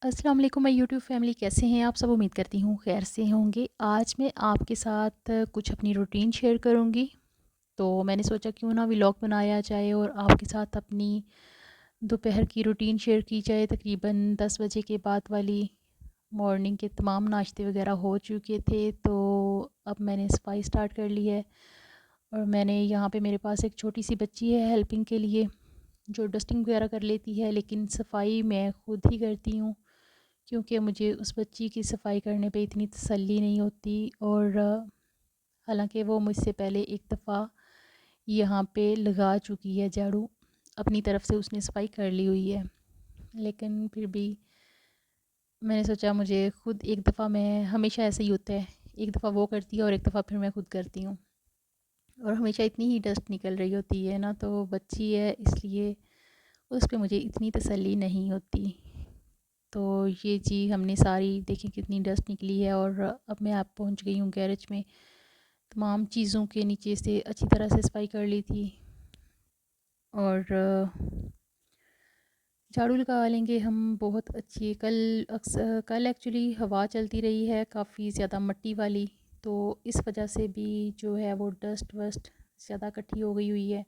अस्सलाम वालेकुम my YouTube family, कैसे हैं आप सब? उम्मीद करती हूँ खैर से होंगे। आज मैं आपके साथ कुछ अपनी रूटीन शेयर करूँगी। तो मैंने सोचा क्यों ना व्लॉग बनाया जाए और आपके साथ अपनी दोपहर की रूटीन शेयर की जाए। तकरीबन 10 बजे के बाद वाली मॉर्निंग के तमाम नाश्ते वगैरह हो चुके थे, तो अब मैंने सफाई स्टार्ट कर ली है। और मैंने यहाँ पे मेरे पास एक छोटी सी बच्ची है हेल्पिंग के लिए, जो डस्टिंग वगैरह कर लेती है, लेकिन सफाई मैं खुद ही करती हूँ क्योंकि मुझे उस बच्ची की सफाई करने पे इतनी तसल्ली नहीं होती। और हालांकि वो मुझसे पहले एक दफ़ा यहाँ पे लगा चुकी है झाड़ू, अपनी तरफ से उसने सफाई कर ली हुई है, लेकिन फिर भी मैंने सोचा मुझे खुद एक दफ़ा, मैं हमेशा ऐसा ही होता है, एक दफ़ा वो करती है और एक दफ़ा फिर मैं खुद करती हूँ। और हमेशा इतनी ही डस्ट निकल रही होती है ना, तो बच्ची है इसलिए उस पे मुझे इतनी तसल्ली नहीं होती। तो ये जी हमने सारी देखी कितनी डस्ट निकली है, और अब मैं आप पहुंच गई हूँ गैरेज में। तमाम चीज़ों के नीचे से अच्छी तरह से सफाई कर ली थी, और झाड़ू लगा लेंगे हम बहुत अच्छी। कल एक्चुअली हवा चलती रही है काफ़ी ज़्यादा मट्टी वाली, तो इस वजह से भी जो है वो डस्ट वस्ट ज़्यादा इकट्ठी हो गई हुई है।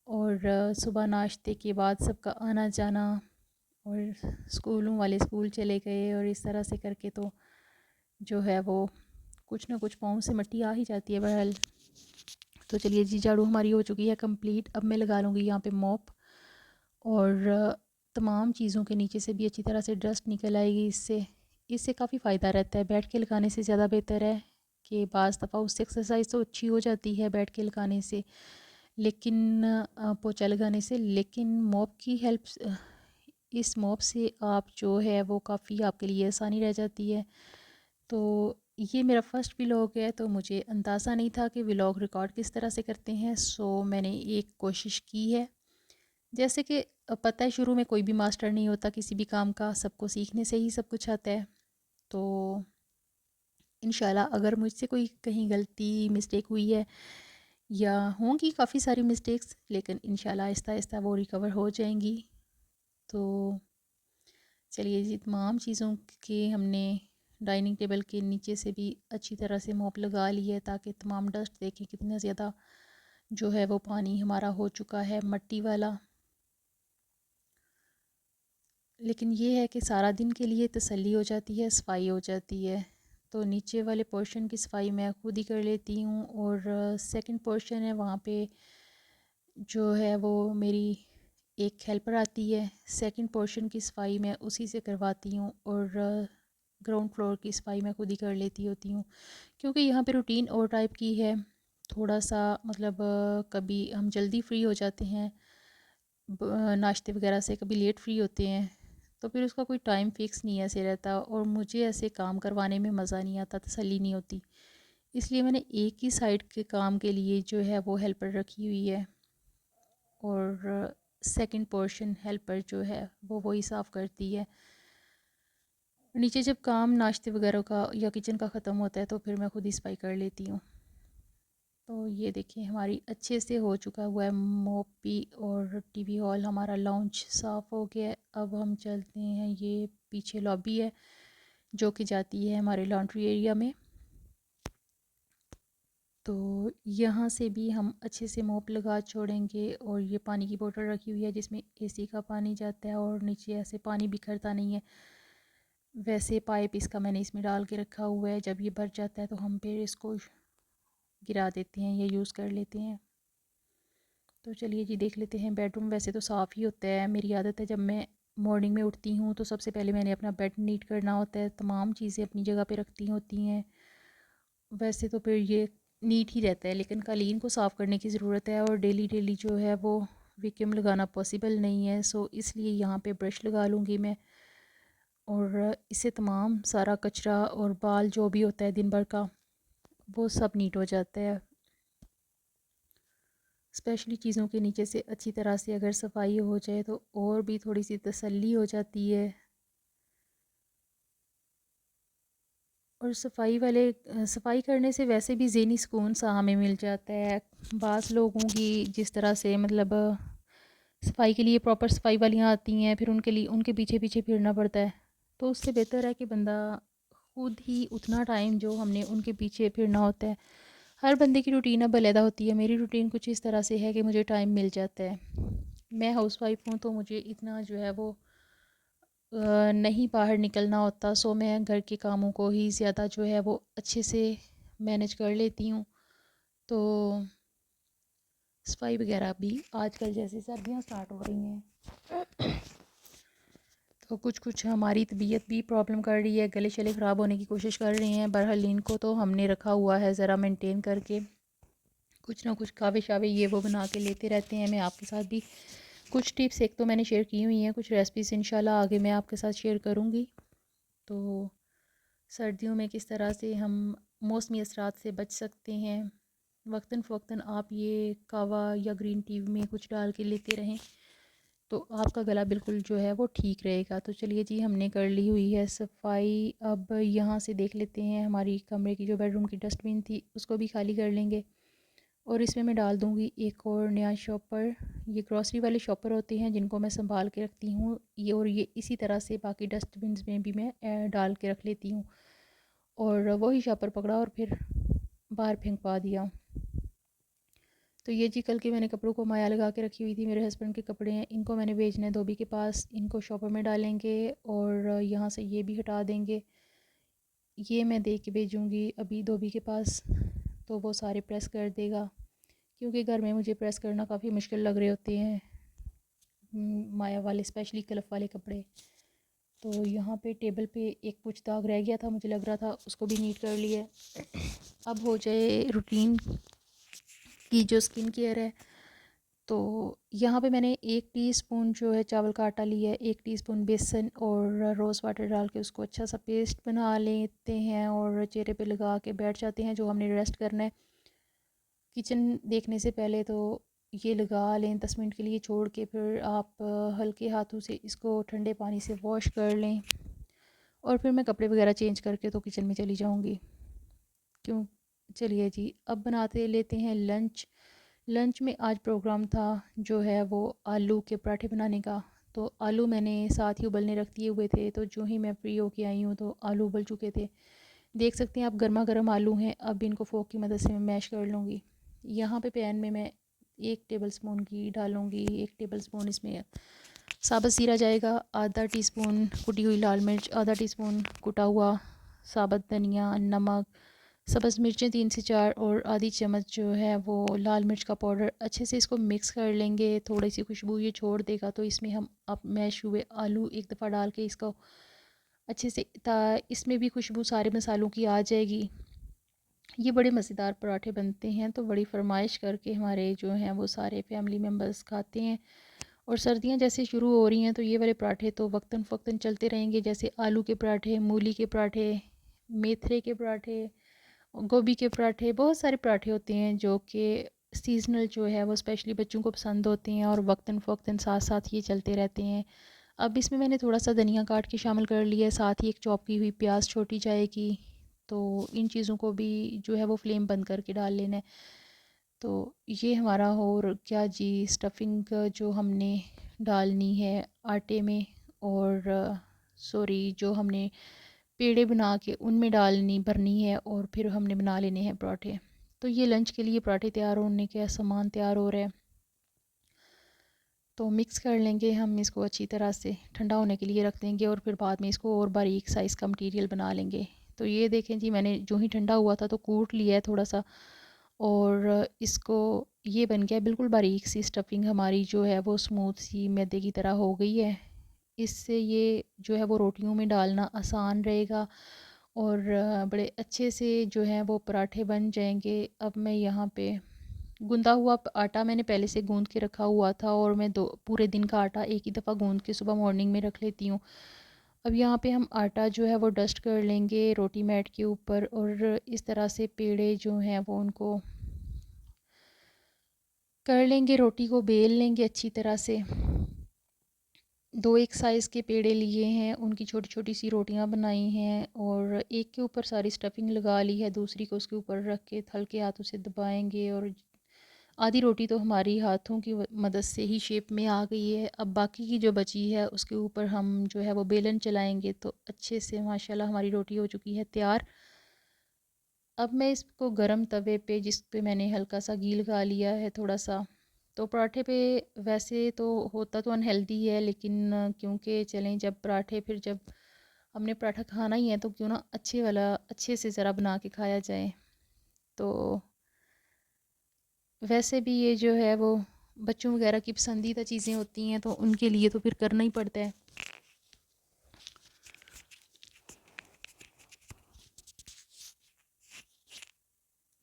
और सुबह नाश्ते के बाद सबका आना जाना, और स्कूलों वाले स्कूल चले गए, और इस तरह से करके तो जो है वो कुछ ना कुछ पाँव से मिट्टी आ ही जाती है बहरहाल। तो चलिए जी, झाड़ू हमारी हो चुकी है कंप्लीट। अब मैं लगा लूँगी यहाँ पे मॉप, और तमाम चीज़ों के नीचे से भी अच्छी तरह से डस्ट निकल आएगी। इससे इससे काफ़ी फ़ायदा रहता है, बैठ के लगाने से ज़्यादा बेहतर है कि बाज़ दफ़ा उससे एक्सरसाइज तो अच्छी हो जाती है बैठ के लगाने से, लेकिन पोछा लगाने से, लेकिन मॉप की हेल्प, इस मॉप से आप जो है वो काफ़ी आपके लिए आसानी रह जाती है। तो ये मेरा फ़र्स्ट व्लॉग है, तो मुझे अंदाज़ा नहीं था कि व्लॉग रिकॉर्ड किस तरह से करते हैं। सो मैंने एक कोशिश की है। जैसे कि पता है शुरू में कोई भी मास्टर नहीं होता किसी भी काम का, सबको सीखने से ही सब कुछ आता है। तो इंशाल्लाह अगर मुझसे कोई कहीं गलती मिस्टेक हुई है, या होंगी काफ़ी सारी मिस्टेक्स, लेकिन इंशाल्लाह आहिस्ता आहिस्ता वो रिकवर हो जाएंगी। तो चलिए जी, तमाम चीज़ों के हमने डाइनिंग टेबल के नीचे से भी अच्छी तरह से मॉप लगा ली है, ताकि तमाम डस्ट देखें कितना ज़्यादा जो है वो पानी हमारा हो चुका है मट्टी वाला। लेकिन ये है कि सारा दिन के लिए तसल्ली हो जाती है, सफाई हो जाती है। तो नीचे वाले पोर्शन की सफाई मैं खुद ही कर लेती हूँ, और सेकंड पोर्शन है वहाँ पे जो है वो मेरी एक हेल्पर आती है। सेकंड पोर्शन की सफाई मैं उसी से करवाती हूँ, और ग्राउंड फ्लोर की सफाई मैं खुद ही कर लेती होती हूँ, क्योंकि यहाँ पे रूटीन और टाइप की है। थोड़ा सा मतलब कभी हम जल्दी फ्री हो जाते हैं नाश्ते वगैरह से, कभी लेट फ्री होते हैं, तो फिर उसका कोई टाइम फ़िक्स नहीं ऐसे रहता, और मुझे ऐसे काम करवाने में मज़ा नहीं आता, तसल्ली नहीं होती। इसलिए मैंने एक ही साइड के काम के लिए जो है वो हेल्पर रखी हुई है, और सेकंड पोर्शन हेल्पर जो है वो वही साफ़ करती है। नीचे जब काम नाश्ते वगैरह का या किचन का ख़त्म होता है, तो फिर मैं खुद ही सफाई कर लेती हूँ। तो ये देखिए हमारी अच्छे से हो चुका हुआ है मॉप भी, और टीवी हॉल हमारा लाउंज साफ़ हो गया है। अब हम चलते हैं, ये पीछे लॉबी है जो कि जाती है हमारे लॉन्ड्री एरिया में। तो यहाँ से भी हम अच्छे से मॉप लगा छोड़ेंगे, और ये पानी की बोतल रखी हुई है जिसमें एसी का पानी जाता है, और नीचे ऐसे पानी बिखरता नहीं है। वैसे पाइप इसका मैंने इसमें डाल के रखा हुआ है, जब ये भर जाता है तो हम फिर इसको गिरा देते हैं या यूज़ कर लेते हैं। तो चलिए जी, देख लेते हैं बेडरूम। वैसे तो साफ़ ही होता है, मेरी आदत है जब मैं मॉर्निंग में उठती हूँ तो सबसे पहले मैंने अपना बेड नीट करना होता है, तमाम चीज़ें अपनी जगह पे रखती होती हैं। वैसे तो फिर ये नीट ही रहता है, लेकिन कालीन को साफ़ करने की ज़रूरत है, और डेली डेली जो है वो वैक्यूम लगाना पॉसिबल नहीं है। सो इसलिए यहाँ पे ब्रश लगा लूँगी मैं, और इससे तमाम सारा कचरा और बाल जो भी होता है दिन भर का, वो सब नीट हो जाता है। स्पेशली चीज़ों के नीचे से अच्छी तरह से अगर सफाई हो जाए तो और भी थोड़ी सी तसल्ली हो जाती है। और सफाई करने से वैसे भी ज़हनी सुकून सा हमें मिल जाता है। बाज़ लोगों की जिस तरह से मतलब सफाई के लिए प्रॉपर सफाई वालियाँ आती हैं, फिर उनके लिए उनके पीछे पीछे फिरना पड़ता है। तो उससे बेहतर है कि बंदा खुद ही उतना टाइम जो हमने उनके पीछे फिरना होता है। हर बंदे की रूटीन अब अलग होती है। मेरी रूटीन कुछ इस तरह से है कि मुझे टाइम मिल जाता है। मैं हाउसवाइफ हूँ तो मुझे इतना जो है वो नहीं बाहर निकलना होता, सो मैं घर के कामों को ही ज़्यादा जो है वो अच्छे से मैनेज कर लेती हूँ। तो सफाई वगैरह भी आजकल जैसे सर्दियाँ स्टार्ट हो रही हैं तो कुछ कुछ हमारी तबीयत भी प्रॉब्लम कर रही है, गले शले ख़राब होने की कोशिश कर रहे हैं। बहरहाल इनको तो हमने रखा हुआ है ज़रा मेंटेन करके, कुछ ना कुछ कावे शावे ये वो बना के लेते रहते हैं। मैं आपके साथ भी कुछ टिप्स एक तो मैंने शेयर की हुई हैं, कुछ रेसिपीज़ इंशाल्लाह आगे मैं आपके साथ शेयर करूँगी। तो सर्दियों में किस तरह से हम मौसमी असरात से बच सकते हैं, वक्तन फ़वक्तन आप ये कावा या ग्रीन टी में कुछ डाल के लेते रहें तो आपका गला बिल्कुल जो है वो ठीक रहेगा। तो चलिए जी, हमने कर ली हुई है सफाई। अब यहाँ से देख लेते हैं, हमारी कमरे की जो बेडरूम की डस्टबिन थी उसको भी खाली कर लेंगे और इसमें मैं डाल दूँगी एक और नया शॉपर। ये ग्रॉसरी वाले शॉपर होते हैं जिनको मैं संभाल के रखती हूँ ये, और ये इसी तरह से बाकी डस्टबिन में भी मैं डाल के रख लेती हूँ। और वही शॉपर पकड़ा और फिर बाहर फेंकवा दिया। तो ये जी, कल के मैंने कपड़ों को माया लगा के रखी हुई थी, मेरे हस्बैंड के कपड़े हैं, इनको मैंने भेजना है धोबी के पास, इनको शॉपर में डालेंगे और यहाँ से ये भी हटा देंगे। ये मैं दे के भेजूँगी अभी धोबी के पास, तो वो सारे प्रेस कर देगा, क्योंकि घर में मुझे प्रेस करना काफ़ी मुश्किल लग रहे होते हैं माया वाले, स्पेशली क्लिप वाले कपड़े। तो यहाँ पे टेबल पे एक कुछ दाग रह गया था, मुझे लग रहा था, उसको भी नीट कर लिया। अब हो जाए रूटीन की जो स्किन केयर है। तो यहाँ पे मैंने 1 टीस्पून जो है चावल का आटा लिया है, 1 टीस्पून बेसन और रोज़ वाटर डाल के उसको अच्छा सा पेस्ट बना लेते हैं और चेहरे पे लगा के बैठ जाते हैं। जो हमने रेस्ट करना है किचन देखने से पहले, तो ये लगा लें 10 मिनट के लिए, छोड़ के फिर आप हल्के हाथों से इसको ठंडे पानी से वॉश कर लें और फिर मैं कपड़े वगैरह चेंज करके तो किचन में चली जाऊँगी। क्यों, चलिए जी, अब बनाते लेते हैं लंच। लंच में आज प्रोग्राम था जो है वो आलू के पराठे बनाने का। तो आलू मैंने साथ ही उबलने रख दिए हुए थे, तो जो ही मैं फ्री होके आई हूँ तो आलू उबल चुके थे। देख सकते हैं आप, गर्मा गर्म आलू हैं। अब इनको फ़ोक की मदद से मैं मैश कर लूँगी। यहाँ पे पैन में मैं 1 टेबल स्पून घी डालूँगी, 1 टेबल स्पून इसमें साबुत ज़ीरा जाएगा, आधा टीस्पून कुटी हुई लाल मिर्च, आधा टीस्पून कुटा हुआ साबुत धनिया, नमक, सब्ज़ मिर्चें 3 से 4 और आधी चम्मच जो है वो लाल मिर्च का पाउडर। अच्छे से इसको मिक्स कर लेंगे, थोड़ी सी खुशबू ये छोड़ देगा तो इसमें हम अब मैश हुए आलू एक दफ़ा डाल के इसको अच्छे से इसमें भी खुशबू सारे मसालों की आ जाएगी। ये बड़े मज़ेदार पराठे बनते हैं, तो बड़ी फरमाइश करके हमारे जो हैं वो सारे फैमिली मेम्बर्स खाते हैं। और सर्दियाँ जैसे शुरू हो रही हैं तो ये वाले पराठे तो वक्तन फ़वक्तन चलते रहेंगे, जैसे आलू के पराठे, मूली के पराठे, मेथरे के पराठे, गोभी के पराठे। बहुत सारे पराठे होते हैं जो कि सीज़नल जो है वो स्पेशली बच्चों को पसंद होते हैं और वक्तन फ़वक्तन साथ साथ ये चलते रहते हैं। अब इसमें मैंने थोड़ा सा धनिया काट के शामिल कर लिया है, साथ ही एक चॉप की हुई प्याज छोटी जाएगी। तो इन चीज़ों को भी जो है वो फ्लेम बंद करके डाल लेना है। तो ये हमारा और क्या जी, स्टफिंग जो हमने डालनी है आटे में, और सॉरी जो हमने पेड़े बना के उनमें डालनी भरनी है और फिर हमने बना लेने हैं पराठे। तो ये लंच के लिए पराठे तैयार होने का सामान तैयार हो रहा है। तो मिक्स कर लेंगे हम इसको अच्छी तरह से, ठंडा होने के लिए रख देंगे और फिर बाद में इसको और बारीक साइज़ का मटीरियल बना लेंगे। तो ये देखें जी, मैंने जो ही ठंडा हुआ था तो कूट लिया है थोड़ा सा, और इसको ये बन गया बिल्कुल बारीक सी स्टफिंग हमारी जो है वो स्मूथ सी मैदे की तरह हो गई है। इससे ये जो है वो रोटियों में डालना आसान रहेगा और बड़े अच्छे से जो है वो पराठे बन जाएंगे। अब मैं यहाँ पे गूंदा हुआ आटा मैंने पहले से गूंद के रखा हुआ था और मैं दो पूरे दिन का आटा एक ही दफ़ा गूंद के सुबह मॉर्निंग में रख लेती हूँ। अब यहाँ पे हम आटा जो है वो डस्ट कर लेंगे रोटी मैट के ऊपर और इस तरह से पेड़े जो हैं वो उनको कर लेंगे, रोटी को बेल लेंगे अच्छी तरह से। 2 एक साइज़ के पेड़े लिए हैं, उनकी छोटी छोटी सी रोटियां बनाई हैं और एक के ऊपर सारी स्टफिंग लगा ली है, दूसरी को उसके ऊपर रख के हल्के हाथों से दबाएंगे और आधी रोटी तो हमारी हाथों की मदद से ही शेप में आ गई है। अब बाकी की जो बची है उसके ऊपर हम जो है वो बेलन चलाएंगे तो अच्छे से माशाल्लाह हमारी रोटी हो चुकी है तैयार। अब मैं इसको गरम तवे पे, जिस पे मैंने हल्का सा घी लगा लिया है थोड़ा सा, तो पराठे पे वैसे तो होता तो अनहेल्दी है, लेकिन क्योंकि चलें जब पराठे, फिर जब हमने पराठा खाना ही है तो क्यों ना अच्छे वाला अच्छे से ज़रा बना के खाया जाए। तो वैसे भी ये जो है वो बच्चों वगैरह की पसंदीदा चीज़ें होती हैं तो उनके लिए तो फिर करना ही पड़ता है।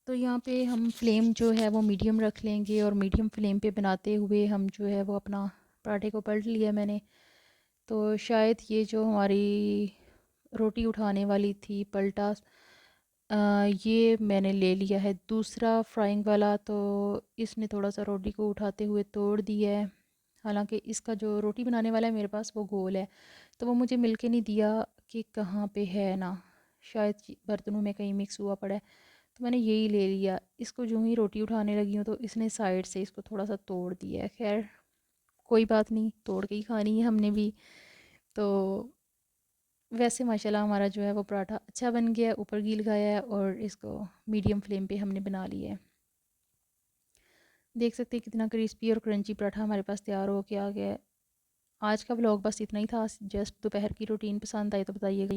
तो यहाँ पे हम फ्लेम जो है वो मीडियम रख लेंगे और मीडियम फ्लेम पे बनाते हुए हम जो है वो अपना पराठे को पलट लिया मैंने। तो शायद ये जो हमारी रोटी उठाने वाली थी पलटा, ये मैंने ले लिया है दूसरा फ्राइंग वाला, तो इसने थोड़ा सा रोटी को उठाते हुए तोड़ दिया है। हालांकि इसका जो रोटी बनाने वाला है मेरे पास वो गोल है, तो वो मुझे मिल के नहीं दिया कि कहाँ पे है ना, शायद बर्तनों में कहीं मिक्स हुआ पड़ा है। तो मैंने यही ले लिया। इसको जो ही रोटी उठाने लगी हूँ तो इसने साइड से इसको थोड़ा सा तोड़ दिया है। खैर कोई बात नहीं, तोड़ के ही खानी है हमने भी। तो वैसे माशाल्लाह हमारा जो है वो पराठा अच्छा बन गया, ऊपर घी लगाया है और इसको मीडियम फ्लेम पे हमने बना लिया है। देख सकते हैं कितना क्रिस्पी और क्रंची पराठा हमारे पास तैयार हो के आ गया है। आज का व्लॉग बस इतना ही था। जस्ट दोपहर की रूटीन पसंद आई तो बताइएगा।